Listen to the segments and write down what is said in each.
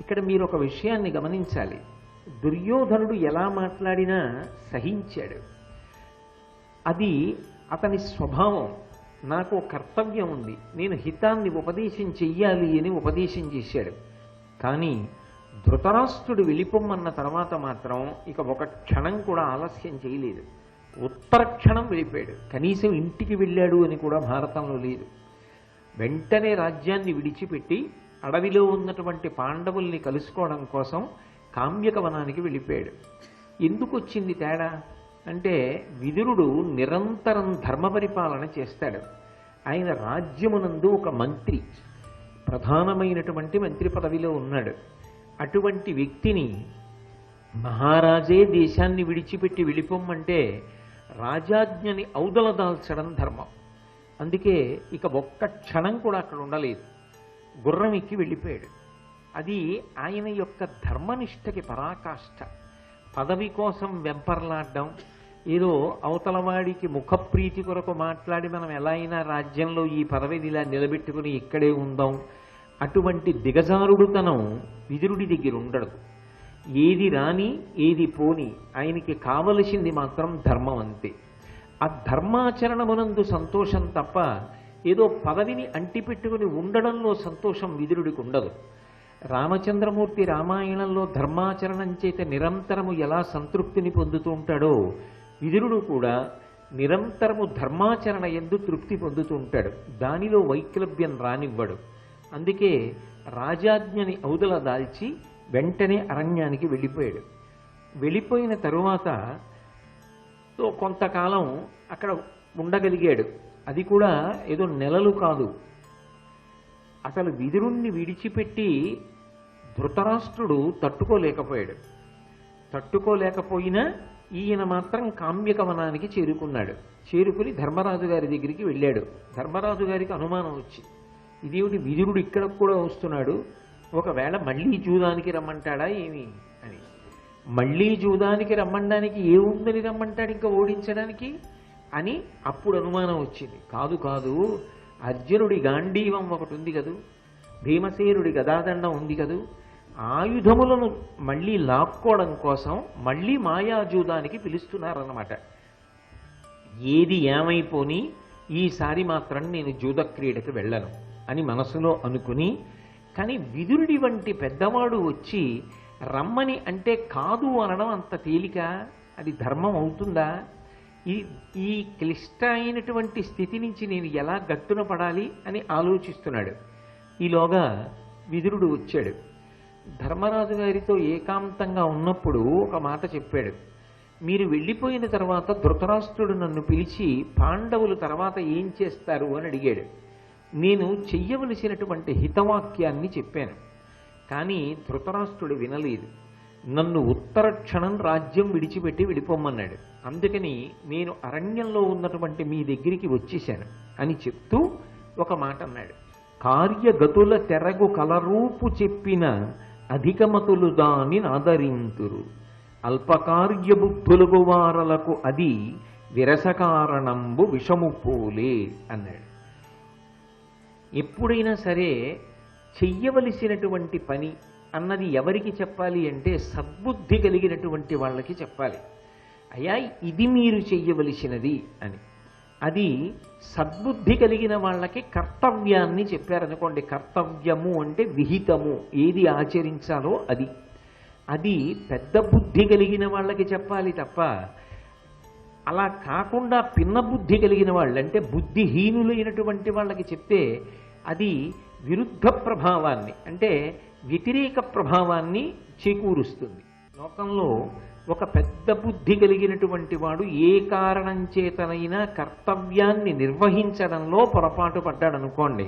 ఇక్కడ మీరు ఒక విషయాన్ని గమనించాలి. దుర్యోధనుడు ఎలా మాట్లాడినా సహించాడు. అది అతని స్వభావం. నాకు కర్తవ్యం ఉంది, నేను హితాన్ని ఉపదేశం చెయ్యాలి అని ఉపదేశం చేశాడు. కానీ ధృతరాష్ట్రుడు వెళ్ళిపోమన్న తర్వాత మాత్రం ఇక ఒక క్షణం కూడా ఆలస్యం చేయలేదు. ఉత్తర క్షణం వెళ్ళిపోయాడు. కనీసం ఇంటికి వెళ్ళాడు అని కూడా భారతంలో లేదు. వెంటనే రాజ్యాన్ని విడిచిపెట్టి అడవిలో ఉన్నటువంటి పాండవుల్ని కలుసుకోవడం కోసం కామ్యక వనానికి వెళ్ళిపోయాడు. ఎందుకు వచ్చింది తేడా అంటే, విదురుడు నిరంతరం ధర్మ పరిపాలన చేస్తాడు. ఆయన రాజ్యమునందు ఒక మంత్రి, ప్రధానమైనటువంటి మంత్రి పదవిలో ఉన్నాడు. అటువంటి వ్యక్తిని మహారాజే దేశాన్ని విడిచిపెట్టి వెళ్ళిపోమ్మంటే రాజాజ్ఞని ఔదల దాల్చడం ధర్మం. అందుకే ఇక ఒక్క క్షణం కూడా అక్కడ ఉండలేదు, గుర్రం ఎక్కి వెళ్ళిపోయాడు. అది ఆయన యొక్క ధర్మనిష్టకి పరాకాష్ఠ. పదవి కోసం వెంపర్లాడడం, ఏదో అవతలవాడికి ముఖప్రీతి కొరకు మాట్లాడి మనం ఎలా అయినా రాజ్యంలో ఈ పదవిని ఇలా నిలబెట్టుకుని ఇక్కడే ఉందాం, అటువంటి దిగజారుడుతనం విదురుడి దగ్గర ఉండడు. ఏది రాని ఏది పోని ఆయనకి కావలసింది మాత్రం ధర్మం అంతే. ఆ ధర్మాచరణమునందు సంతోషం తప్ప ఏదో పదవిని అంటిపెట్టుకుని ఉండడంలో సంతోషం విదురుడికి ఉండదు. రామచంద్రమూర్తి రామాయణంలో ధర్మాచరణం చేత నిరంతరము ఎలా సంతృప్తిని పొందుతూ ఉంటాడో, విదురుడు కూడా నిరంతరము ధర్మాచరణ యందు తృప్తి పొందుతూ ఉంటాడు. దానిలో వైక్లభ్యం రానివ్వడు. అందుకే రాజాజ్ఞని ఔదల దాల్చి వెంటనే అరణ్యానికి వెళ్ళిపోయాడు. వెళ్ళిపోయిన తరువాత కొంతకాలం అక్కడ ఉండగలిగాడు. అది కూడా ఏదో నెలలు కాదు. అసలు విదురుణ్ణి విడిచిపెట్టి ధృతరాష్ట్రుడు తట్టుకోలేకపోయాడు. తట్టుకోలేకపోయినా ఈయన మాత్రం కామ్యక వనానికి చేరుకున్నాడు. చేరుకుని ధర్మరాజు గారి దగ్గరికి వెళ్ళాడు. ధర్మరాజు గారికి అనుమానం వచ్చి, ఇదేమిటి విదురుడు ఇక్కడ కూడా వస్తున్నాడు, ఒకవేళ మళ్ళీ జూదానికి రమ్మంటాడా ఏమి అని. మళ్ళీ జూదానికి రమ్మడానికి ఏముందని రమ్మంటాడు ఇంకా ఓడించడానికి అని అప్పుడు అనుమానం వచ్చింది. కాదు కాదు, అర్జునుడి గాంధీవం ఒకటి ఉంది కదూ, భీమసేనుడి గదాదండం ఉంది కదూ, ఆయుధములను మళ్ళీ లాక్కోవడం కోసం మళ్ళీ మాయాజూదానికి పిలుస్తున్నారన్నమాట. ఏది ఏమైపోని ఈసారి మాత్రం నేను జూద క్రీడకి వెళ్ళను అని మనసులో అనుకుని, కానీ విదురుడి వంటి పెద్దవాడు వచ్చి రమ్మని అంటే కాదు అనడం అంత తేలిక? అది ధర్మం అవుతుందా? ఈ క్లిష్ట అయినటువంటి స్థితి నుంచి నేను ఎలా గట్టున పడాలి అని ఆలోచిస్తున్నాడు. ఈలోగా విదురుడు వచ్చాడు. ధర్మరాజు గారితో ఏకాంతంగా ఉన్నప్పుడు ఒక మాట చెప్పాడు. మీరు వెళ్ళిపోయిన తర్వాత ధృతరాష్ట్రుడు నన్ను పిలిచి పాండవులు తర్వాత ఏం చేస్తారు అని అడిగాడు. నేను చెయ్యవలసినటువంటి హితవాక్యాన్ని చెప్పాను. కానీ ధృతరాష్ట్రుడు వినలేదు. నన్ను ఉత్తర క్షణం రాజ్యం విడిచిపెట్టి వెళ్ళిపోమన్నాడు. అందుకని నేను అరణ్యంలో ఉన్నటువంటి మీ దగ్గరికి వచ్చేశాను అని చెప్తూ ఒక మాట అన్నాడు. కార్యగతుల తెరగు కలరూపు చెప్పిన అధికమతులు దాని ఆదరింతురు, అల్పకార్యబుద్ధులకు వారలకు అది విరసకారణంబు విషము పోలే అన్నాడు. ఎప్పుడైనా సరే చెయ్యవలసినటువంటి పని అన్నది ఎవరికి చెప్పాలి అంటే సద్బుద్ధి కలిగినటువంటి వాళ్ళకి చెప్పాలి. అయ్యా ఇది మీరు చెయ్యవలసినది అని. అది సద్బుద్ధి కలిగిన వాళ్ళకి కర్తవ్యాన్ని చెప్పారనుకోండి. కర్తవ్యము అంటే విహితము, ఏది ఆచరించాలో అది. అది పెద్ద బుద్ధి కలిగిన వాళ్ళకి చెప్పాలి తప్ప అలా కాకుండా పిన్న బుద్ధి కలిగిన వాళ్ళు అంటే బుద్ధిహీనులైనటువంటి వాళ్ళకి చెప్తే అది విరుద్ధ ప్రభావాన్ని అంటే వ్యతిరేక ప్రభావాన్ని చేకూరుస్తుంది. లోకంలో ఒక పెద్ద బుద్ధి కలిగినటువంటి వాడు ఏ కారణం చేతనైనా కర్తవ్యాన్ని నిర్వహించడంలో పొరపాటు పడ్డాడు అనుకోండి,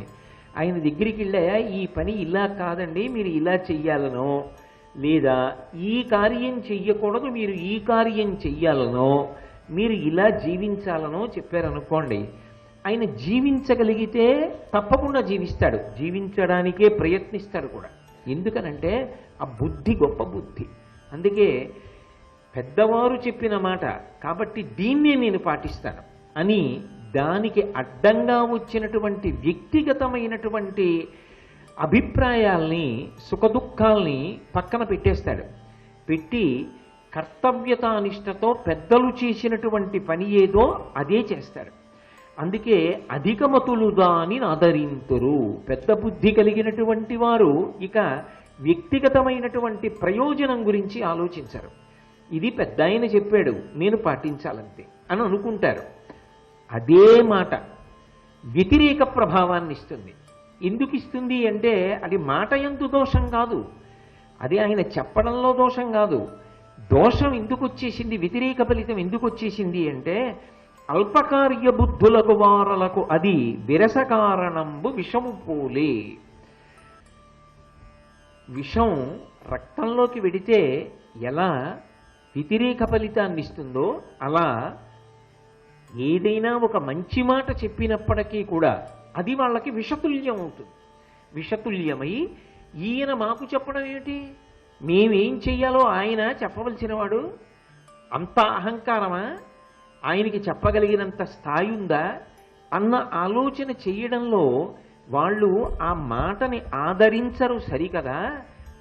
ఆయన దగ్గరికి వెళ్ళాయా ఈ పని ఇలా కాదండి మీరు ఇలా చెయ్యాలనో, లేదా ఈ కార్యం చెయ్యకూడదు మీరు ఈ కార్యం చెయ్యాలనో, మీరు ఇలా జీవించాలనో చెప్పారనుకోండి, ఆయన జీవించగలిగితే తప్పకుండా జీవిస్తాడు, జీవించడానికే ప్రయత్నిస్తాడు కూడా. ఎందుకనంటే ఆ బుద్ధి గొప్ప బుద్ధి. అందుకే పెద్దవారు చెప్పిన మాట కాబట్టి దీన్నే నేను పాటిస్తాను అని దానికి అడ్డంగా వచ్చినటువంటి వ్యక్తిగతమైనటువంటి అభిప్రాయాల్ని సుఖదుఖాల్ని పక్కన పెట్టేస్తాడు. పెట్టి కర్తవ్యతానిష్టతో పెద్దలు చేసినటువంటి పని ఏదో అదే చేస్తాడు. అందుకే అధికమతులు దాని ఆదరింతురు. పెద్ద బుద్ధి కలిగినటువంటి వారు ఇక వ్యక్తిగతమైనటువంటి ప్రయోజనం గురించి ఆలోచించరు. ఇది పెద్ద ఆయన చెప్పాడు, నేను పాటించాలంతే అని అనుకుంటారు. అదే మాట వ్యతిరేక ప్రభావాన్ని ఇస్తుంది. ఎందుకు ఇస్తుంది అంటే అది మాట యందు దోషం కాదు, అది ఆయన చెప్పడంలో దోషం కాదు. దోషం ఎందుకు వచ్చేసింది, వ్యతిరేక ఫలితం ఎందుకు వచ్చేసింది అంటే అల్పకార్య బుద్ధులకు వారలకు అది విరస కారణంబు విషము పోలే. విషం రక్తంలోకి వెడితే ఎలా వ్యతిరేక ఫలితాన్ని ఇస్తుందో అలా ఏదైనా ఒక మంచి మాట చెప్పినప్పటికీ కూడా అది వాళ్ళకి విషతుల్యం అవుతుంది. విషతుల్యమై ఈయన మాకు చెప్పడం ఏమిటి, మేమేం చెయ్యాలో ఆయన చెప్పవలసిన వాడు, అంత అహంకారమా, ఆయనకి చెప్పగలిగినంత స్థాయి ఉందా అన్న ఆలోచన చెయ్యడంలో వాళ్ళు ఆ మాటని ఆదరించరు సరికదా,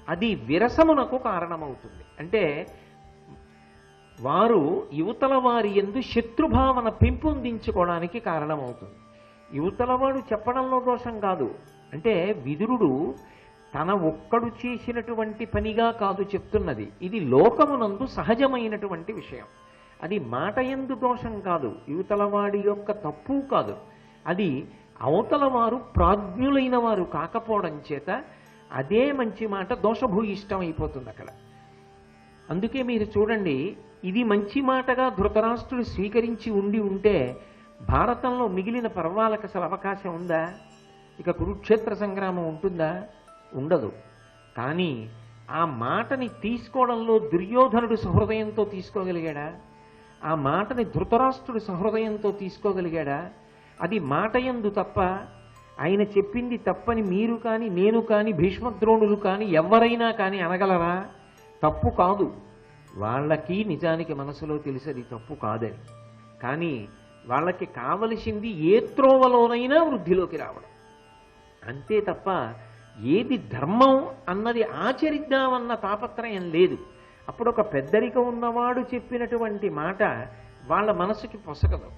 అది విరసమునకు కారణమవుతుంది. అంటే వారు యువతల వారి యందు శత్రుభావన పెంపొందించుకోవడానికి కారణమవుతుంది. యువతలవాడు చెప్పడంలో దోషం కాదు, అంటే విదురుడు తన ఒక్కడు చేసినటువంటి పనిగా కాదు చెప్తున్నది, ఇది లోకమునందు సహజమైనటువంటి విషయం. అది మాట యందు దోషం కాదు, యువతలవాడి యొక్క తప్పు కాదు, అది అవతల వారు ప్రాజ్ఞులైన వారు కాకపోవడం చేత అదే మంచి మాట దోషభూయిష్టం అయిపోతుంది అక్కడ. అందుకే మీరు చూడండి, ఇది మంచి మాటగా ధృతరాష్ట్రుడు స్వీకరించి ఉంటే భారతంలో మిగిలిన పర్వాలకు అసలు అవకాశం ఉందా? ఇక కురుక్షేత్ర సంగ్రామం ఉంటుందా? ఉండదు. కానీ ఆ మాటని తీసుకోవడంలో దుర్యోధనుడు సహృదయంతో తీసుకోగలిగాడా? ఆ మాటని ధృతరాష్ట్రుడు సహృదయంతో తీసుకోగలిగాడా? అది మాట యందు తప్ప, ఆయన చెప్పింది తప్పని మీరు కానీ నేను కానీ భీష్మద్రోణులు కానీ ఎవరైనా కానీ అనగలరా? తప్పు కాదు. వాళ్ళకి నిజానికి మనసులో తెలిసేది తప్పు కాదని, కానీ వాళ్ళకి కావలసింది ఏ త్రోవలోనైనా వృద్ధిలోకి రావడం అంతే తప్ప ఏది ధర్మం అన్నది ఆచరిద్దామన్న తాపత్రయం లేదు. అప్పుడు ఒక పెద్దరిక ఉన్నవాడు చెప్పినటువంటి మాట వాళ్ళ మనసుకి పొసగదు.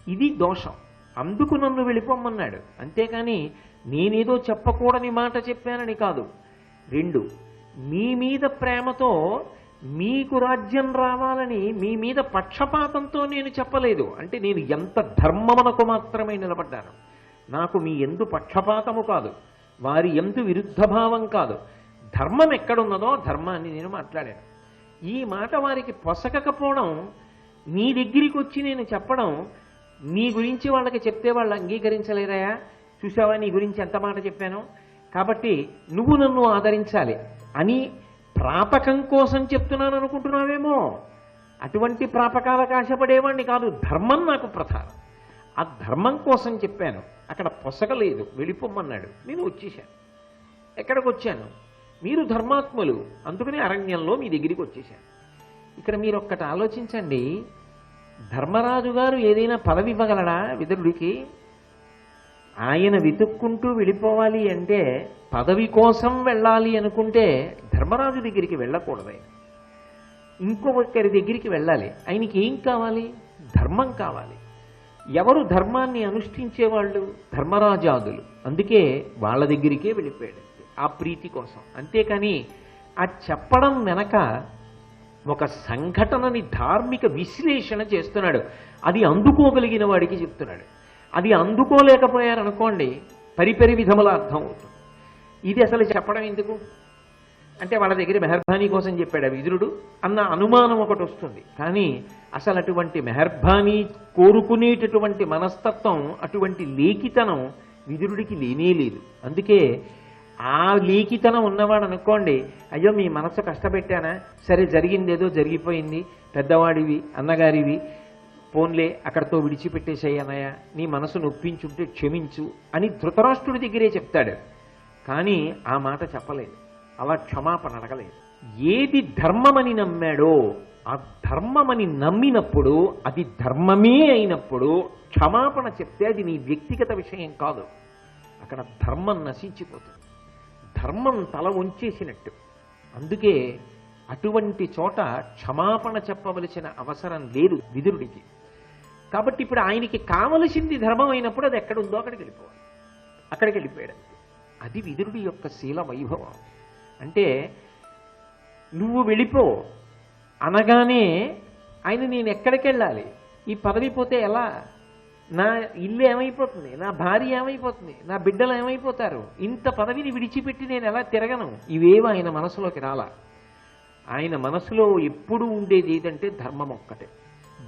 ఇది దోషం. అందుకు నన్ను వెళ్ళిపోమన్నాడు, అంతేకాని నేనేదో చెప్పకూడని మాట చెప్పానని కాదు. 2, మీ మీద ప్రేమతో మీకు రాజ్యం రావాలని మీ మీద పక్షపాతంతో నేను చెప్పలేదు. అంటే నేను ఎంత ధర్మమునకు మాత్రమే నిలబడ్డాను. నాకు మీ ఎందు పక్షపాతము కాదు, వారి ఎందు విరుద్ధభావం కాదు. ధర్మం ఎక్కడున్నదో ధర్మాన్ని నేను మాట్లాడాను. ఈ మాట వారికి పొసగకపోవడం, నీ దగ్గరికి వచ్చి నేను చెప్పడం, నీ గురించి వాళ్ళకి చెప్తే వాళ్ళు అంగీకరించలేరయా, చూసావా నీ గురించి ఎంత మాట చెప్పాను, కాబట్టి నువ్వు నన్ను ఆదరించాలి అని ప్రాపకం కోసం చెప్తున్నాను అనుకుంటున్నావేమో. అటువంటి ప్రాపకాలకు ఆశపడేవాడిని కాదు, ధర్మం నాకు ప్రధానం. ఆ ధర్మం కోసం చెప్పాను. అక్కడ పొసగలేదు, వెళ్ళిపోమన్నాడు, నేను వచ్చేసాను. ఎక్కడికి వచ్చాను? మీరు ధర్మాత్ములు, అందుకని అరణ్యంలో మీ దగ్గరికి వచ్చేసాను. ఇక్కడ మీరు ఒక్కటి ఆలోచించండి, ధర్మరాజు గారు ఏదైనా పదవి ఇవ్వగలడా విదురుడికి? ఆయన వెతుక్కుంటూ వెళ్ళిపోవాలి అంటే, పదవి కోసం వెళ్ళాలి అనుకుంటే ధర్మరాజు దగ్గరికి వెళ్ళకూడదు. ఆయన ఇంకొకరి దగ్గరికి వెళ్ళాలి. ఆయనకి ఏం కావాలి? ధర్మం కావాలి. ఎవరు ధర్మాన్ని అనుష్ఠించేవాళ్ళు? ధర్మరాజాదులు. అందుకే వాళ్ళ దగ్గరికే వెళ్ళిపోయాడు, ఆ ప్రీతి కోసం. అంతేకాని ఆ చెప్పడం వెనక ఒక సంఘటనని ధార్మిక విశ్లేషణ చేస్తున్నాడు, అది అందుకోగలిగిన వాడికి చెప్తున్నాడు. అది అందుకోలేకపోయారనుకోండి, పరిపరి విధముల అర్థం అవుతుంది. ఇది అసలు చెప్పడం ఎందుకు అంటే వాళ్ళ దగ్గర మెహర్బానీ కోసం చెప్పాడు విదురుడు అన్న అనుమానం ఒకటి వస్తుంది. కానీ అసలు అటువంటి మెహర్బానీ కోరుకునేటటువంటి మనస్తత్వం, అటువంటి లేఖితనం విదురుడికి లేనేలేదు. అందుకే ఆ లేఖితనం ఉన్నవాడు అనుకోండి, అయ్యో మీ మనసు కష్టపెట్టానా, సరే జరిగిందేదో జరిగిపోయింది, పెద్దవాడివి అన్నగారివి, పోన్లే అక్కడితో విడిచిపెట్టేసేయనయ్య, నీ మనసు నొప్పించుంటే క్షమించు అని ధృతరాష్ట్రుడి దగ్గరే చెప్తాడు. కానీ ఆ మాట చెప్పలేదు, అలా క్షమాపణ అడగలేదు. ఏది ధర్మమని నమ్మాడో ఆ ధర్మమని నమ్మినప్పుడు, అది ధర్మమే అయినప్పుడు క్షమాపణ చెప్తే అది నీ వ్యక్తిగత విషయం కాదు, అక్కడ ధర్మం నశించిపోతుంది. ధర్మం తల వంచేసినట్టు. అందుకే అటువంటి చోట క్షమాపణ చెప్పవలసిన అవసరం లేదు విదురుడికి. కాబట్టి ఇప్పుడు ఆయనకి కావలసింది ధర్మం అయినప్పుడు అది ఎక్కడుందో అక్కడికి వెళ్ళిపోవాలి. అక్కడికి వెళ్ళిపోయాడు. అది విదురుడి యొక్క శీల వైభవం. అంటే నువ్వు వెళ్ళిపో అనగానే ఆయన నేను ఎక్కడికి వెళ్ళాలి, ఈ పదవి పోతే ఎలా, నా ఇల్లు ఏమైపోతుంది, నా భార్య ఏమైపోతుంది, నా బిడ్డలు ఏమైపోతారు, ఇంత పదవిని విడిచిపెట్టి నేను ఎలా తిరగను, ఇవేవి ఆయన మనసులోకి రాలా. ఆయన మనసులో ఎప్పుడు ఉండేది ఏదంటే ధర్మం ఒక్కటే.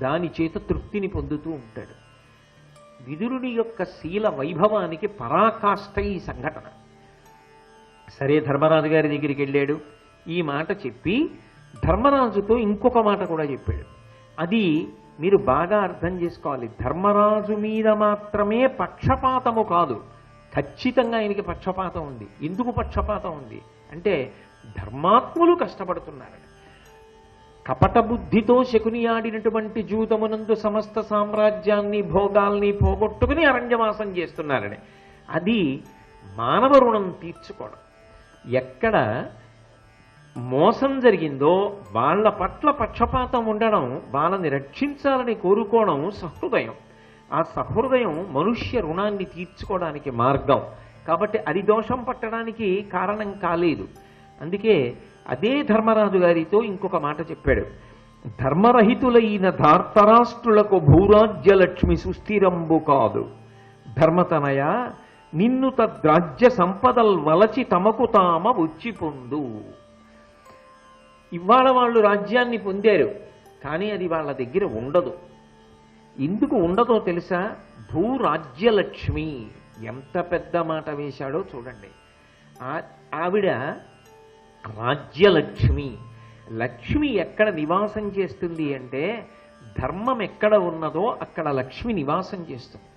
దాని చేత తృప్తిని పొందుతూ ఉంటాడు. విదురుడి యొక్క శీల వైభవానికి పరాకాష్ఠ ఈ సంఘటన. సరే, ధర్మరాజు గారి దగ్గరికి వెళ్ళాడు. ఈ మాట చెప్పి ధర్మరాజుతో ఇంకొక మాట కూడా చెప్పాడు. అది మీరు బాగా అర్థం చేసుకోవాలి. ధర్మరాజు మీద మాత్రమే పక్షపాతము కాదు, ఖచ్చితంగా ఆయనకి పక్షపాతం ఉంది. ఎందుకు పక్షపాతం ఉంది అంటే ధర్మాత్ములు కష్టపడుతున్నారని. కపట బుద్ధితో శకుని ఆడినటువంటి జూతమునందు సమస్త సామ్రాజ్యాన్ని భోగాల్ని పోగొట్టుకుని అరణ్యవాసం చేస్తున్నారని. అది మానవ రుణం తీర్చుకోవడం. ఎక్కడ మోసం జరిగిందో వాళ్ళ పట్ల పక్షపాతం ఉండడం, వాళ్ళని రక్షించాలని కోరుకోవడం సహృదయం. ఆ సహృదయం మనుష్య రుణాన్ని తీర్చుకోవడానికి మార్గం. కాబట్టి అది దోషం పట్టడానికి కారణం కాలేదు. అందుకే అదే ధర్మరాజు గారితో ఇంకొక మాట చెప్పాడు. ధర్మరహితులైన ధార్తరాష్ట్రులకు భూరాజ్యలక్ష్మి సుస్థిరంబు కాదు. ధర్మతనయ నిన్ను తద్రాజ్య సంపదల్ వలచి తమకు తామ వచ్చి పొందు. ఇవాళ వాళ్ళు రాజ్యాన్ని పొందారు, కానీ అది వాళ్ళ దగ్గర ఉండదు. ఎందుకు ఉండదో తెలుసా? భూరాజ్యలక్ష్మి. ఎంత పెద్ద మాట వేశాడో చూడండి. ఆవిడ రాజ్యలక్ష్మి. లక్ష్మి ఎక్కడ నివాసం చేస్తుంది అంటే ధర్మం ఎక్కడ ఉన్నదో అక్కడ లక్ష్మి నివాసం చేస్తుంది.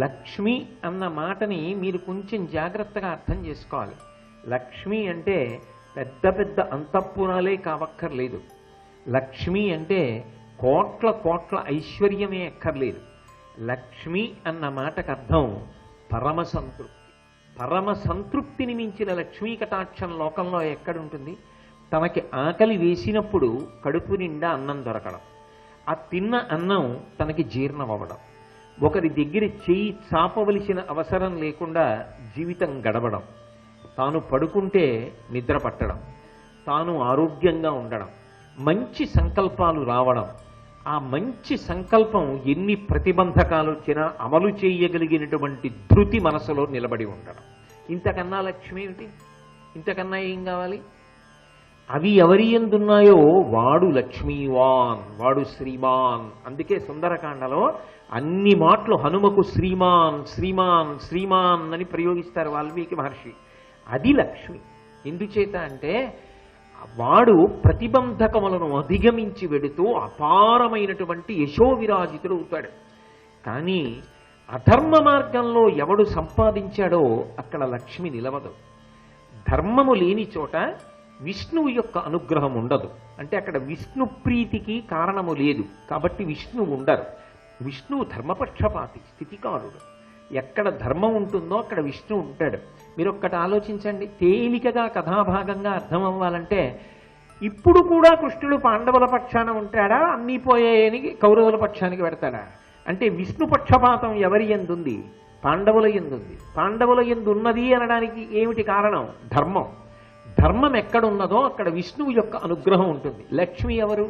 లక్ష్మి అన్న మాటని మీరు కొంచెం జాగ్రత్తగా అర్థం చేసుకోవాలి. లక్ష్మి అంటే పెద్ద పెద్ద అంతఃపురాలే కావక్కర్లేదు. లక్ష్మి అంటే కోట్ల కోట్ల ఐశ్వర్యమే అక్కర్లేదు. లక్ష్మి అన్న మాటకు అర్థం పరమ సంతృప్తి. పరమ సంతృప్తిని మించిన లక్ష్మీ కటాక్షం లోకంలో ఎక్కడుంటుంది? తనకి ఆకలి వేసినప్పుడు కడుపు నిండా అన్నం దొరకడం, ఆ తిన్న అన్నం తనకి జీర్ణం అవ్వడం, ఒకరి దగ్గర చేయి చాపవలసిన అవసరం లేకుండా జీవితం గడవడం, తాను పడుకుంటే నిద్ర పట్టడం, తాను ఆరోగ్యంగా ఉండడం, మంచి సంకల్పాలు రావడం, ఆ మంచి సంకల్పం ఎన్ని ప్రతిబంధకాలు వచ్చినా అమలు చేయగలిగినటువంటి ధృతి మనసులో నిలబడి ఉండడం. ఇంతకన్నా లక్ష్మి ఏమిటి? ఇంతకన్నా ఏం కావాలి? అవి ఎవరి ఎందున్నాయో వాడు లక్ష్మీవాన్, వాడు శ్రీమాన్. అందుకే సుందరకాండలో అన్ని మాటలు హనుమకు శ్రీమాన్ శ్రీమాన్ శ్రీమాన్ అని ప్రయోగిస్తారు వాల్మీకి మహర్షి. అది లక్ష్మి. ఎందుచేత అంటే వాడు ప్రతిబంధకములను అధిగమించి వెడుతూ అపారమైనటువంటి యశోవిరాజితుడు అవుతాడు. కానీ అధర్మ మార్గంలో ఎవడు సంపాదించాడో అక్కడ లక్ష్మి నిలవదు. ధర్మము లేని చోట విష్ణువు యొక్క అనుగ్రహం ఉండదు. అంటే అక్కడ విష్ణు ప్రీతికి కారణము లేదు, కాబట్టి విష్ణువు ఉండరు. విష్ణువు ధర్మపక్షపాతి, స్థితికారుడు. ఎక్కడ ధర్మం ఉంటుందో అక్కడ విష్ణువు ఉంటాడు. మీరు ఒక్కటి ఆలోచించండి. తేలికగా కథాభాగంగా అర్థం అవ్వాలంటే ఇప్పుడు కూడా కృష్ణుడు పాండవుల పక్షాన ఉంటాడా, అన్నీ పోయాయని కౌరవుల పక్షానికి పెడతాడా? అంటే విష్ణు పక్షపాతం ఎవరి యందుంది? పాండవుల యందుంది. పాండవుల యందు ఉన్నది అనడానికి ఏమిటి కారణం? ధర్మం. ధర్మం ఎక్కడున్నదో అక్కడ విష్ణువు యొక్క అనుగ్రహం ఉంటుంది. లక్ష్మి ఎవరు?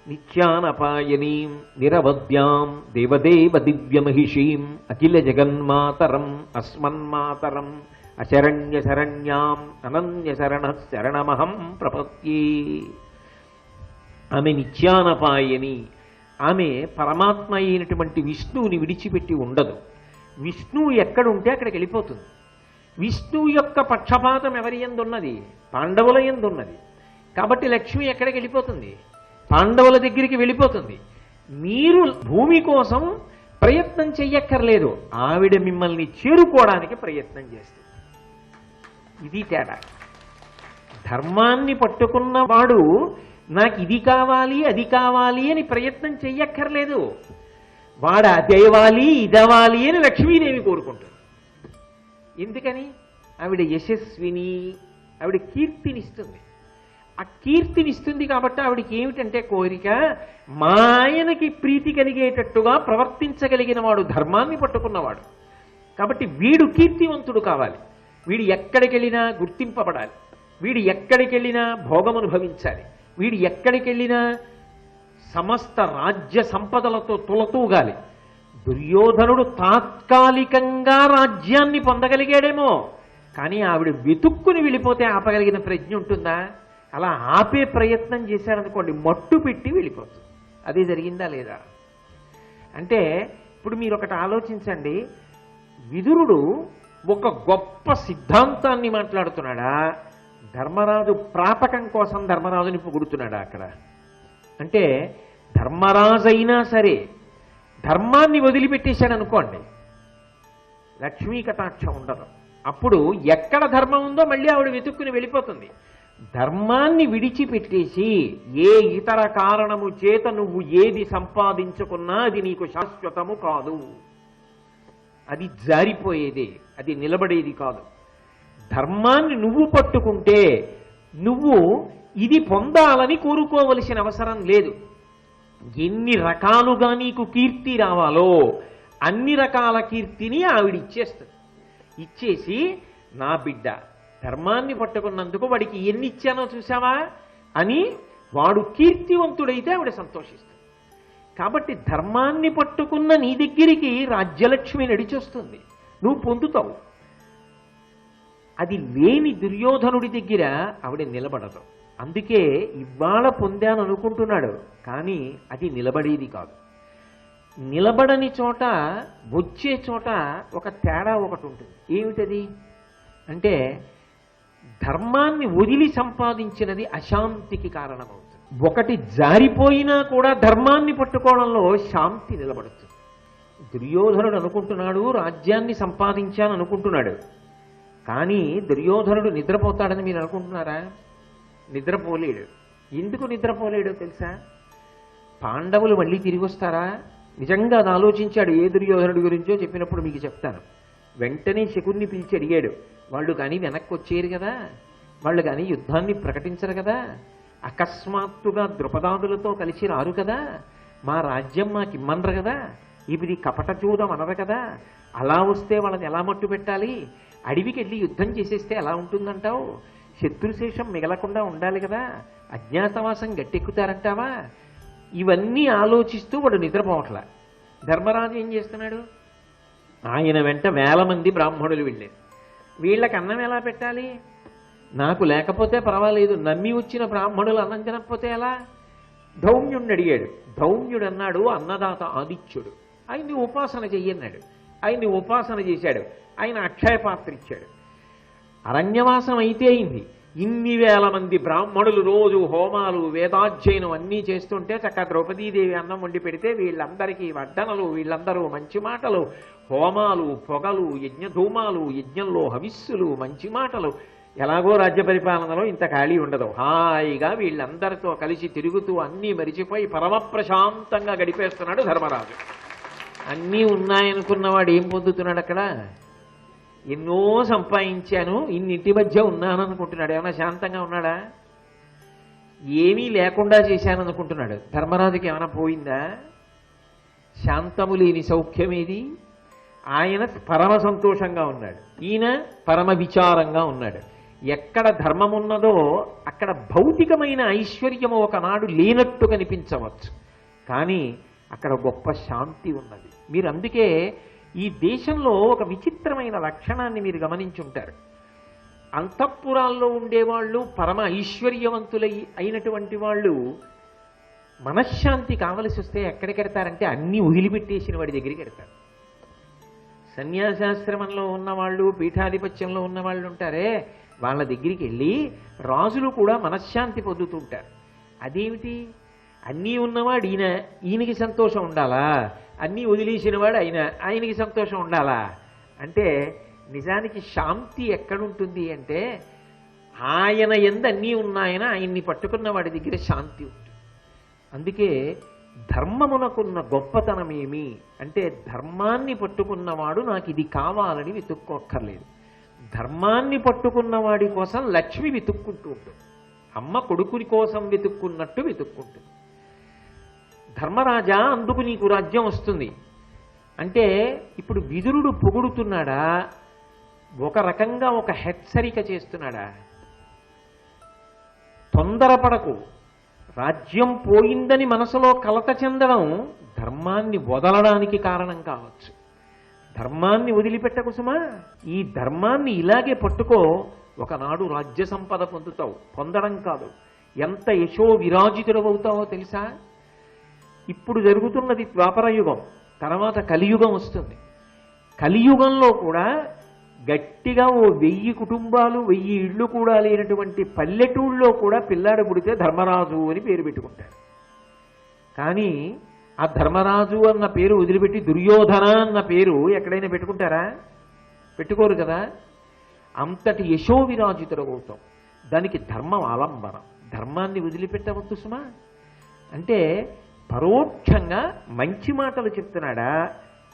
నిత్యానపాయనీం నిరవద్యాం దేవదేవ దివ్యమహిషీం అఖిల జగన్మాతరం అస్మన్మాతరం అశరణ్య శరణ్యాం అనన్య శరణ శరణమహం ప్రపత్యే. ఆమె నిత్యానపాయని. ఆమె పరమాత్మ అయినటువంటి విష్ణువుని విడిచిపెట్టి ఉండదు. విష్ణువు ఎక్కడుంటే అక్కడికి వెళ్ళిపోతుంది. విష్ణువు యొక్క పక్షపాతం ఎవరి యందున్నది? పాండవుల యందున్నది. కాబట్టి లక్ష్మి ఎక్కడికి వెళ్ళిపోతుంది? పాండవుల దగ్గరికి వెళ్ళిపోతుంది. మీరు భూమి కోసం ప్రయత్నం చెయ్యక్కర్లేదు, ఆవిడ మిమ్మల్ని చేరుకోవడానికి ప్రయత్నం చేస్తుంది. ఇది తేడా. ధర్మాన్ని పట్టుకున్నవాడు నాకు ఇది కావాలి అది కావాలి అని ప్రయత్నం చెయ్యక్కర్లేదు. వాడు అదేవాలి ఇదవాలి అని లక్ష్మీదేవి కోరుకుంటుంది. ఎందుకని? ఆవిడ యశస్విని, ఆవిడ కీర్తినిస్తుంది. ఆ కీర్తినిస్తుంది కాబట్టి ఆవిడికి ఏమిటంటే కోరిక, మా ఆయనకి ప్రీతి కలిగేటట్టుగా ప్రవర్తించగలిగిన వాడు, ధర్మాన్ని పట్టుకున్నవాడు. కాబట్టి వీడు కీర్తివంతుడు కావాలి, వీడు ఎక్కడికి వెళ్ళినా గుర్తింపబడాలి, వీడు ఎక్కడికి వెళ్ళినా భోగం అనుభవించాలి, వీడు ఎక్కడికి వెళ్ళినా సమస్త రాజ్య సంపదలతో తులతూగాలి. దుర్యోధనుడు తాత్కాలికంగా రాజ్యాన్ని పొందగలిగాడేమో, కానీ ఆవిడ వెతుక్కుని వెళ్ళిపోతే ఆపగలిగిన ప్రజ్ఞ ఉంటుందా? అలా ఆపే ప్రయత్నం చేశారనుకోండి, మట్టు పెట్టి వెళ్ళిపోతుంది. అది జరిగిందా లేదా? అంటే ఇప్పుడు మీరు ఒకటి ఆలోచించండి, విదురుడు ఒక గొప్ప సిద్ధాంతాన్ని మాట్లాడుతున్నాడా, ధర్మరాజు ప్రాపకం కోసం ధర్మరాజుని పొగుడుతున్నాడా? అక్కడ అంటే ధర్మరాజు అయినా సరే ధర్మాన్ని వదిలిపెట్టేశాడు అనుకోండి, లక్ష్మీ కటాక్షం ఉండదు. అప్పుడు ఎక్కడ ధర్మం ఉందో మళ్ళీ ఆవిడ వెతుక్కుని వెళ్ళిపోతుంది. ధర్మాన్ని విడిచిపెట్టేసి ఏ ఇతర కారణము చేత నువ్వు ఏది సంపాదించుకున్నా అది నీకు శాశ్వతము కాదు, అది జారిపోయేది, అది నిలబడేది కాదు. ధర్మాన్ని నువ్వు పట్టుకుంటే నువ్వు ఇది పొందాలని కోరుకోవలసిన అవసరం లేదు. ఎన్ని రకాలుగా నీకు కీర్తి రావాలో అన్ని రకాల కీర్తిని ఆవిడ ఇచ్చేస్తుంది. ఇచ్చేసి నా బిడ్డ ధర్మాన్ని పట్టుకున్నందుకు వాడికి ఎన్ని ఇచ్చానో చూసావా అని వాడు కీర్తివంతుడైతే ఆవిడ సంతోషిస్తుంది. కాబట్టి ధర్మాన్ని పట్టుకున్న నీ దగ్గరికి రాజ్యలక్ష్మి నడిచొస్తుంది, నువ్వు పొందుతావు. అది లేని దుర్యోధనుడి దగ్గర ఆవిడ నిలబడదు. అందుకే ఇవాళ పొందాను అనుకుంటున్నాడు, కానీ అది నిలబడేది కాదు. నిలబడని చోట వచ్చే చోట ఒక తేడా ఒకటి ఉంటుంది. ఏమిటది అంటే ధర్మాన్ని వదిలి సంపాదించినది అశాంతికి కారణమవుతుంది. ఒకటి జారిపోయినా కూడా ధర్మాన్ని పట్టుకోవడంలో శాంతి నిలబడుతుంది. దుర్యోధనుడు అనుకుంటున్నాడు రాజ్యాన్ని సంపాదించాను అనుకుంటున్నాడు, కానీ దుర్యోధనుడు నిద్రపోతాడని మీరు అనుకుంటున్నారా? నిద్రపోలేడు. ఎందుకు నిద్రపోలేడో తెలుసా? పాండవులు మళ్ళీ తిరిగి వస్తారా? నిజంగా అది ఆలోచించాడు. ఏ దుర్యోధనుడి గురించో చెప్పినప్పుడు మీకు చెప్తాను. వెంటనే శకుని పిలిచి అడిగాడు, వాళ్ళు కానీ వెనక్కి వచ్చేరు కదా, వాళ్ళు కానీ యుద్ధాన్ని ప్రకటించరు కదా, అకస్మాత్తుగా ద్రుపదాదులతో కలిసి రారు కదా, మా రాజ్యం మాకు ఇమ్మనరు కదా, ఇది కపట చూడం అనరు కదా, అలా వస్తే వాళ్ళని ఎలా మట్టు పెట్టాలి, అడవికి వెళ్ళి యుద్ధం చేసేస్తే ఎలా ఉంటుందంటావు, శత్రుశేషం మిగలకుండా ఉండాలి కదా, అజ్ఞాతవాసం గట్టెక్కుతారంటావా? ఇవన్నీ ఆలోచిస్తూ వాడు నిద్రపోవట్లా. ధర్మరాజు ఏం చేస్తున్నాడు? ఆయన వెంట 1000 మంది బ్రాహ్మణులు వెళ్ళారు. వీళ్ళకి అన్నం ఎలా పెట్టాలి? నాకు లేకపోతే పర్వాలేదు, నమ్మి వచ్చిన బ్రాహ్మణులు అన్నం తినకపోతే ఎలా? ధౌమ్యుడిని అడిగాడు. ధౌమ్యుడు అన్నాడు, అన్నదాత ఆదిత్యుడు, ఆయన్ని ఉపాసన చెయ్యన్నాడు. ఆయన్ని ఉపాసన చేశాడు. ఆయన అక్షయ పాత్ర ఇచ్చాడు. అరణ్యవాసం అయితే అయింది. ఇన్ని 1000 మంది బ్రాహ్మణులు రోజు హోమాలు వేదాధ్యయనం అన్నీ చేస్తుంటే చక్కగా ద్రౌపదీదేవి అన్నం వండి పెడితే వీళ్ళందరికీ వడ్డనలు, వీళ్ళందరూ మంచి మాటలు, హోమాలు, పొగలు, యజ్ఞధూమాలు, యజ్ఞంలో హవిస్సులు, మంచి మాటలు. ఎలాగో రాజ్య పరిపాలనలో ఇంత ఖాళీ ఉండదు. హాయిగా వీళ్ళందరితో కలిసి తిరుగుతూ అన్నీ మరిచిపోయి పరమ ప్రశాంతంగా గడిపేస్తున్నాడు ధర్మరాజు. అన్నీ ఉన్నాయనుకున్నవాడు ఏం పొందుతున్నాడు అక్కడ? ఎన్నో సంపాదించాను, ఇన్నింటి మధ్య ఉన్నాననుకుంటున్నాడు. ఏమైనా శాంతంగా ఉన్నాడా? ఏమీ లేకుండా చేశాననుకుంటున్నాడు. ధర్మరాజుకి ఏమైనా పోయిందా? శాంతము లేని సౌఖ్యమేది? ఆయన పరమ సంతోషంగా ఉన్నాడు, ఈయన పరమ విచారంగా ఉన్నాడు. ఎక్కడ ధర్మం ఉన్నదో అక్కడ భౌతికమైన ఐశ్వర్యము ఒకనాడు లేనట్టు కనిపించవచ్చు, కానీ అక్కడ గొప్ప శాంతి ఉన్నది. మీరు అందుకే ఈ దేశంలో ఒక విచిత్రమైన లక్షణాన్ని మీరు గమనించుంటారు. అంతఃపురాల్లో ఉండేవాళ్ళు, పరమ ఐశ్వర్యవంతులై అయినటువంటి వాళ్ళు మనశ్శాంతి కావలసి వస్తే ఎక్కడికెడతారంటే అన్నీ వదిలిపెట్టేసిన వాడి దగ్గరికి వెడతారు. సన్యాసాశ్రమంలో ఉన్నవాళ్ళు, పీఠాధిపత్యంలో ఉన్నవాళ్ళు ఉంటారే, వాళ్ళ దగ్గరికి వెళ్ళి రాజులు కూడా మనశ్శాంతి పొందుతుంటారు. అదేమిటి? అన్నీ ఉన్నవాడు ఈయన, ఈయనకి సంతోషం ఉండాలా? అన్నీ వదిలేసినవాడు ఆయనకి సంతోషం ఉండాలా? అంటే నిజానికి శాంతి ఎక్కడుంటుంది అంటే ఆయన యందు అన్నీ ఉన్నాయన ఆయన్ని పట్టుకున్న వాడి దగ్గర శాంతి ఉంటుంది. అందుకే ధర్మమునకున్న గొప్పతనం ఏమి అంటే ధర్మాన్ని పట్టుకున్నవాడు నాకు ఇది కావాలని వెతుక్కోక్కర్లేదు. ధర్మాన్ని పట్టుకున్న వాడి కోసం లక్ష్మి వెతుక్కుంటూ ఉంటుంది. అమ్మ కొడుకుని కోసం వెతుక్కున్నట్టు వెతుక్కుంటుంది. ధర్మరాజా, అందుకు నీకు రాజ్యం వస్తుంది అంటే ఇప్పుడు విదురుడు పొగుడుతున్నాడా, ఒక రకంగా ఒక హెచ్చరిక చేస్తున్నాడా? తొందరపడకు, రాజ్యం పోయిందని మనసులో కలత చెందడం ధర్మాన్ని వదలడానికి కారణం కావచ్చు. ధర్మాన్ని వదిలిపెట్టకు సుమా, ఈ ధర్మాన్ని ఇలాగే పట్టుకో, ఒకనాడు రాజ్య సంపద పొందుతావు. పొందడం కాదు, ఎంత యశో విరాజితుడవుతావో తెలుసా? ఇప్పుడు జరుగుతున్నది ద్వాపర యుగం, తర్వాత కలియుగం వస్తుంది. కలియుగంలో కూడా గట్టిగా ఓ 1000 కుటుంబాలు 1000 ఇళ్ళు కూడా లేనటువంటి పల్లెటూళ్ళలో కూడా పిల్లాడు పుడితే ధర్మరాజు అని పేరు పెట్టుకుంటాడు. కానీ ఆ ధర్మరాజు అన్న పేరు వదిలిపెట్టి దుర్యోధన అన్న పేరు ఎక్కడైనా పెట్టుకుంటారా? పెట్టుకోరు కదా. అంతటి యశో విరాజితుడు అవుతాం. దానికి ధర్మం ఆలంబనం. ధర్మాన్ని వదిలిపెట్టవద్దు సుమా. అంటే పరోక్షంగా మంచి మాటలు చెప్తున్నాడా,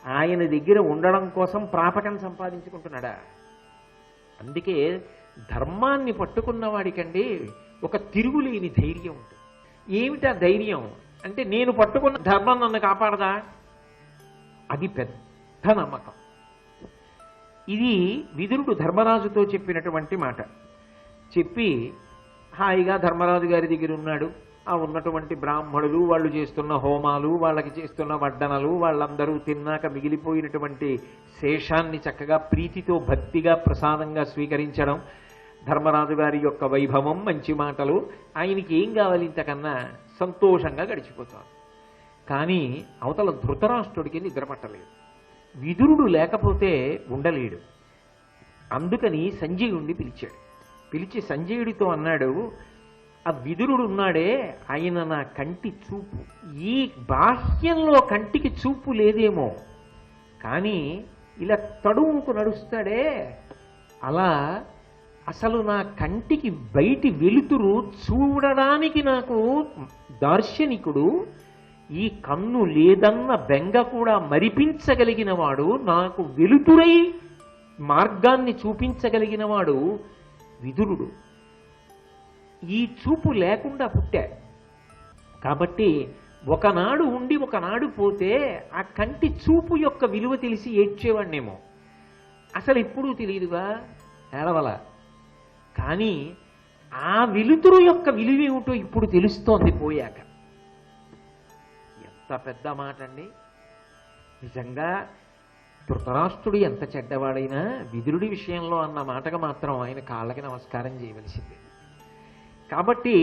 ఆయన దగ్గర ఉండడం కోసం ప్రాపకం సంపాదించుకుంటున్నాడా? అందుకే ధర్మాన్ని పట్టుకున్న వాడికండి ఒక తిరుగులేని ధైర్యం ఉంటుంది. ఏమిటా ధైర్యం అంటే, నేను పట్టుకున్న ధర్మం నన్ను కాపాడదా, అది పెద్ద నమ్మకం. ఇది విదురుడు ధర్మరాజుతో చెప్పినటువంటి మాట. చెప్పి హాయిగా ధర్మరాజు గారి దగ్గర ఉన్నాడు. ఆ ఉన్నటువంటి బ్రాహ్మణులు, వాళ్ళు చేస్తున్న హోమాలు, వాళ్ళకి చేస్తున్న వడ్డనలు, వాళ్ళందరూ తిన్నాక మిగిలిపోయినటువంటి శేషాన్ని చక్కగా ప్రీతితో భక్తిగా ప్రసాదంగా స్వీకరించడం, ధర్మరాజు గారి యొక్క వైభవం, మంచి మాటలు, ఆయనకి ఏం కావాలి ఇంతకన్నా, సంతోషంగా గడిచిపోతాడు. కానీ అవతల ధృతరాష్ట్రుడికి నిద్రపట్టలేదు. విదురుడు లేకపోతే ఉండలేడు. అందుకని సంజయుడిని పిలిచాడు. పిలిచి సంజయుడితో అన్నాడు, ఆ విదురుడు ఉన్నాడే, ఆయన నా కంటి చూపు. ఈ బాహ్యంలో కంటికి చూపు లేదేమో, కానీ ఇలా తడుముకు నడుస్తాడే, అలా అసలు నా కంటికి బయటి వెలుతురు చూడడానికి నాకు దార్శనికుడు, ఈ కన్ను లేదన్న బెంగ కూడా మరిపించగలిగిన వాడు, నాకు వెలుతురై మార్గాన్ని చూపించగలిగిన వాడు విదురుడు. ఈ చూపు లేకుండా పుట్టా. కాబట్టి ఒకనాడు ఉండి ఒకనాడు పోతే ఆ కంటి చూపు యొక్క విలువ తెలిసి ఏడ్చేవాడినేమో. అసలు ఎప్పుడూ తెలియదుగా, ఏడవల. కానీ ఆ వెలుతురు యొక్క విలువ ఏమిటో ఇప్పుడు తెలుస్తోంది పోయాక. ఎంత పెద్ద మాట అండి. నిజంగా ధృతరాష్ట్రుడు ఎంత చెడ్డవాడైనా విదురుడి విషయంలో అన్న మాటగా మాత్రం ఆయన కాళ్ళకి నమస్కారం చేయవలసిందే. కాబట్టి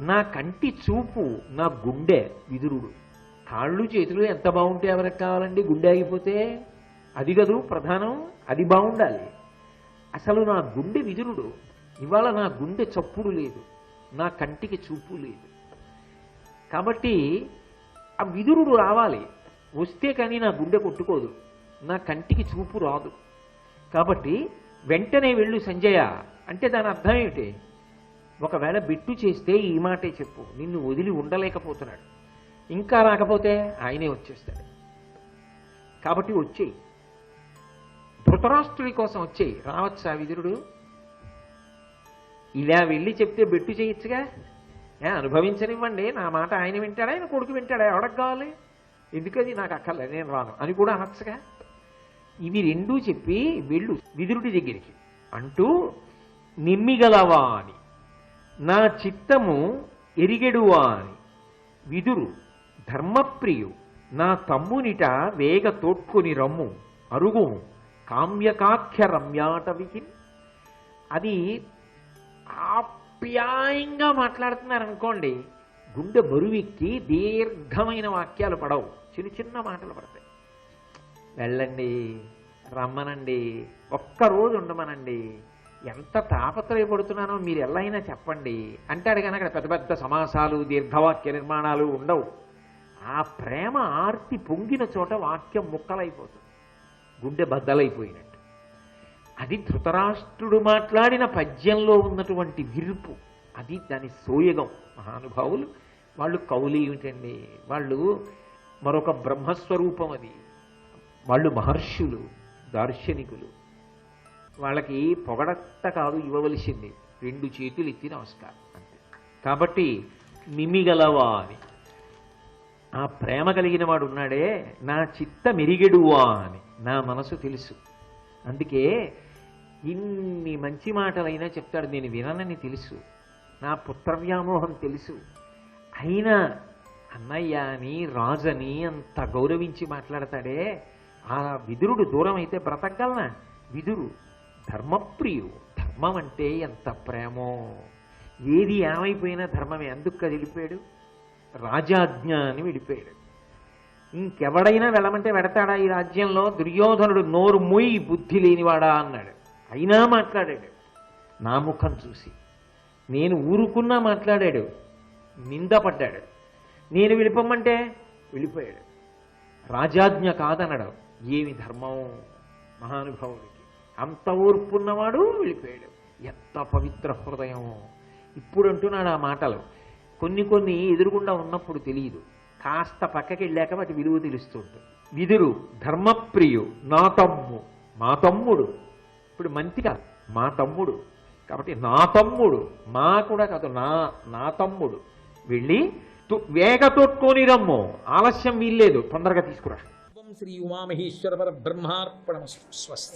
నా కంటి చూపు, నా గుండె విదురుడు. కాళ్ళు చేతులు ఎంత బాగుంటే ఎవరికి కావాలండి? గుండె ఆగిపోతే అది కదూ ప్రధానం, అది బాగుండాలి. అసలు నా గుండె విదురుడు. ఇవాళ నా గుండె చప్పుడు లేదు, నా కంటికి చూపు లేదు. కాబట్టి ఆ విదురుడు రావాలి. వస్తే కానీ నా గుండె కొట్టుకోదు, నా కంటికి చూపు రాదు. కాబట్టి వెంటనే వెళ్ళు సంజయ అంటే దాని అర్థం ఏమిటి? ఒకవేళ బిట్టు చేస్తే ఈ మాటే చెప్పు, నిన్ను వదిలి ఉండలేకపోతున్నాడు, ఇంకా రాకపోతే ఆయనే వచ్చేస్తాడు. కాబట్టి వచ్చేయి, ధృతరాష్ట్రుడి కోసం వచ్చేయి. రావచ్చా విదురుడు? ఇలా వెళ్ళి చెప్తే బెట్టు చేయొచ్చుగా. అనుభవించనివ్వండి, నా మాట ఆయన వింటాడా, ఆయన కొడుకు వింటాడా, ఎవడకు కావాలి, ఎందుకది నాకు అక్కర్లేదు, నేను రాను అని కూడా అనొచ్చుగా. ఇవి రెండూ చెప్పి వెళ్ళు విదురుడి దగ్గరికి అంటూ, నిమ్మిగలవా అని నా చిత్తము ఎరిగెడువా అని విదురు ధర్మప్రియు నా తమ్మునిట వేగ తోడ్కొని రమ్ము అరుగు కామ్యకాఖ్య రమ్యాటవికి. అది ఆప్యాయంగా మాట్లాడుతున్నారనుకోండి, గుండె బరువెక్కి దీర్ఘమైన వాక్యాలు పడవు, చిన్న చిన్న మాటలు పడతాయి. వెళ్ళండి, రమ్మనండి, ఒక్కరోజు ఉండమనండి, ఎంత తాపత్రయపడుతున్నానో మీరు ఎలా అయినా చెప్పండి అంటాడు. కానీ అక్కడ పెద్ద పెద్ద సమాసాలు, దీర్ఘవాక్య నిర్మాణాలు ఉండవు. ఆ ప్రేమ ఆర్తి పొంగిన చోట వాక్యం ముక్కలైపోతుంది, గుండె బద్దలైపోయినట్టు. అది ధృతరాష్ట్రుడు మాట్లాడిన పద్యంలో ఉన్నటువంటి విరుపు, అది దాని సోయగం. మహానుభావులు వాళ్ళు కౌలు ఏమిటండి, వాళ్ళు మరొక బ్రహ్మస్వరూపం. అది వాళ్ళు మహర్షులు, దార్శనికులు. వాళ్ళకి పొగడత కాదు ఇవ్వవలసింది, 2 చేతులు ఎత్తి నమస్కారం అంతే. కాబట్టి నిమిగలవా అని, ఆ ప్రేమ కలిగిన వాడు ఉన్నాడే, నా చిత్త మెరిగెడువా అని, నా మనసు తెలుసు. అందుకే ఇన్ని మంచి మాటలైనా చెప్తాడు, నేను విననని తెలుసు, నా పుత్రవ్యామోహం తెలుసు, అయినా అన్నయ్య అని రాజని అంత గౌరవించి మాట్లాడతాడే. ఆ విదురుడు దూరం అయితే బ్రతకగలనా? విదురు ధర్మప్రియుడు, ధర్మం అంటే ఎంత ప్రేమో, ఏది ఏమైపోయినా ధర్మమే. అందుకు వెళ్ళిపోయాడు, రాజాజ్ఞ అని వెళ్ళిపోయాడు. ఇంకెవడైనా వెళ్ళమంటే వెడతాడా ఈ రాజ్యంలో? దుర్యోధనుడు నోరు మొయ్యి బుద్ధి లేనివాడా అన్నాడు, అయినా మాట్లాడాడు. నా ముఖం చూసి నేను ఊరుకున్నా మాట్లాడాడు, నిందపడ్డాడు. నేను వెళ్ళిపోమంటే వెళ్ళిపోయాడు. రాజాజ్ఞ కాదనడం ఏమి ధర్మం మహానుభావుడికి! అంత ఓర్పున్నవాడు వెళ్ళిపోయాడు. ఎంత పవిత్ర హృదయం! ఇప్పుడు అంటున్నాడు ఆ మాటలు. కొన్ని ఎదురుగుండా ఉన్నప్పుడు తెలియదు, కాస్త పక్కకి వెళ్ళాక వాటి విలువ తెలుస్తూ ఉంటుంది. విదురు ధర్మప్రియు, మా తమ్ముడు. ఇప్పుడు మంత్రి కాదు, మా తమ్ముడు. కాబట్టి నా తమ్ముడు, మా కూడా కాదు, నా తమ్ముడు. వెళ్ళి వేగతోట్కొని రమ్ము, ఆలస్యం వీల్లేదు, తొందరగా తీసుకురా. శ్రీ ఉమామహేశ్వర పరబ్రహ్మార్పణమస్తు. స్వస్తి.